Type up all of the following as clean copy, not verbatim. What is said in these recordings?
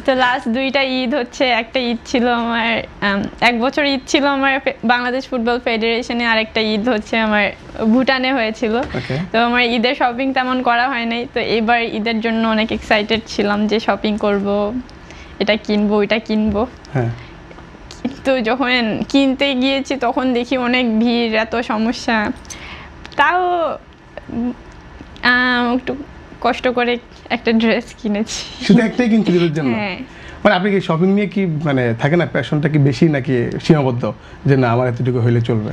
তো লাস্ট 2টা ঈদ হচ্ছে, একটা ঈদ ছিল আমার 1 বছর ঈদ ছিল আমার বাংলাদেশ ফুটবল ফেডারেশনে, আর একটা ঈদ হচ্ছে আমার ভুটানে হয়েছিল। তো আমার ঈদের শপিং তেমন করা হয় নাই, তো এবার ঈদের জন্য অনেক এক্সাইটেড ছিলাম যে শপিং করব, এটা কিনবো ওইটা কিনবো। তো যখন কিনতে গিয়েছি তখন দেখি অনেক ভিড়, এত সমস্যা, তাও একটু কষ্ট করে একটা ড্রেস কিনেছি। শুধু একটাই কিনছি ঈদের জন্য? মানে আপনি কি শপিং নিয়ে কি মানে থাকে না, প্যাশনটা কি বেশি নাকি সীমাবদ্ধ, যে না আমার এতটুকু হইলে চলবে?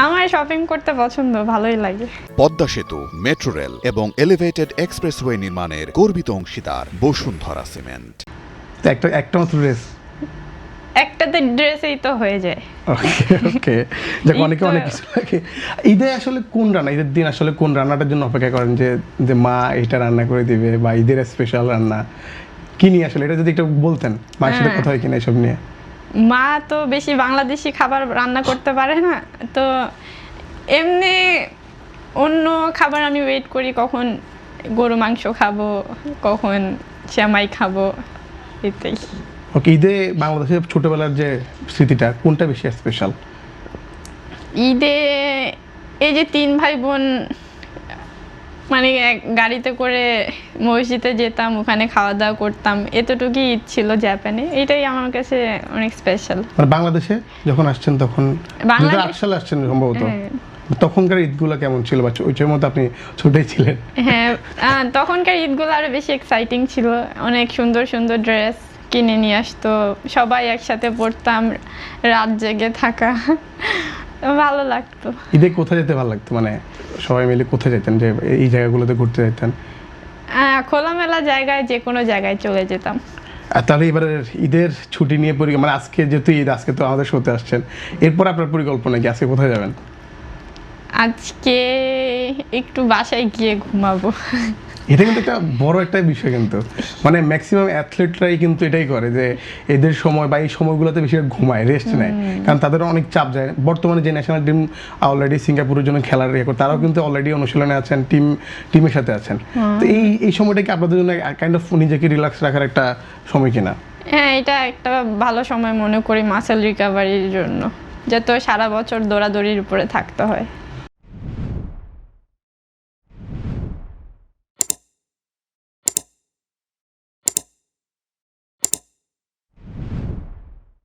আমার শপিং করতে পছন্দ, ভালোই লাগে। পদ্মা সেতু, মেট্রো রেল এবং এলিভেটেড এক্সপ্রেসওয়ে নির্মাণের গর্বিত অংশীদার বসুন্ধরা সিমেন্ট। একটা মাত্র ড্রেস? একটাতে ড্রেসেই তো হয়ে যায়। ওকে, যাক, অনেকে অনেক কিছু লাগে। ঈদে আসলে কোন রান্না, ঈদের দিন আসলে কোন রান্নাটার জন্য অপেক্ষা করেন, যে মা এটা রান্না করে দিবে বা ঈদের স্পেশাল রান্না কি নিয়ে আসলে, এটা যদি একটু বলতেন, মায়ের সাথে কথা হয় কিনা এসব নিয়ে? মা তো বেশি বাংলাদেশি খাবার রান্না করতে পারে না, তো এমনি অন্য খাবার আমি ওয়েট করি, কখন গরু মাংস খাবো, কখন সেমাই খাবো, এটাই। ওকে, ঈদে বাংলাদেশের ছোটবেলার যে স্মৃতিটা কোনটা বেশি স্পেশাল? ঈদে এই যে 3 ভাই বোন মানে গাড়িতে করে মসজিদে যেতাম, ওখানে খাওয়া দাওয়া করতাম, এতটুকুই ঈদ ছিল জাপানে, এটাই আমার কাছে অনেক স্পেশাল। মানে বাংলাদেশে যখন আসছেন তখন 2008 সালে আসছেন সম্ভবত, তখনকার ঈদগুলো কেমন ছিল, বা ওই সময় তো আপনি ছোটই ছিলেন? হ্যাঁ, তখনকার ঈদগুলো আরো বেশি এক্সাইটিং ছিল, অনেক সুন্দর সুন্দর ড্রেস কিনে নিয়ে আসতো, সবাই একসাথে পড়তাম, রাত জেগে থাকা, ভালো লাগতো। ঈদে কোথায় যেতে ভালো লাগতো, মানে সবাই মিলে কোথায় যেতেন, যে এই জায়গাগুলোতে ঘুরতে যেতেন? খোলামেলা জায়গায়, যে কোনো জায়গায় চলে যেতাম। আর তাহলে এবারে ঈদের ছুটি নিয়ে মানে আজকে যেহেতু ঈদ, আজকে তো আমাদের শোতে আসছেন, এরপর আপনার পরিকল্পনা কি, আজকে কোথায় যাবেন? আজকে একটু বাসায় গিয়ে ঘুমাবো। এটা কিন্তু একটা বড় একটা বিষয়, কিন্তু মানে ম্যাক্সিমাম অ্যাথলেটরাই কিন্তু এটাই করে, যে এদের সময় বা এই সময়গুলোতে বেশি ঘুমায়, রেস্ট নেয়, কারণ তাদের অনেক চাপ যায়। বর্তমানে যে ন্যাশনাল টিম অলরেডি সিঙ্গাপুরের জন্য খেলার করে, তারাও কিন্তু অলরেডি অনুশীলনে আছেন, টিমের সাথে আছেন। তো এই সময়টা কি আপনাদের জন্য কাইন্ড অফ নিজেকে রিল্যাক্স রাখার একটা সময় কিনা? হ্যাঁ, এটা একটা ভালো সময় মনে করি মাসেল রিকভারির জন্য, যত সারা বছর দৌড়াদৌড়ির উপরে থাকতে হয়।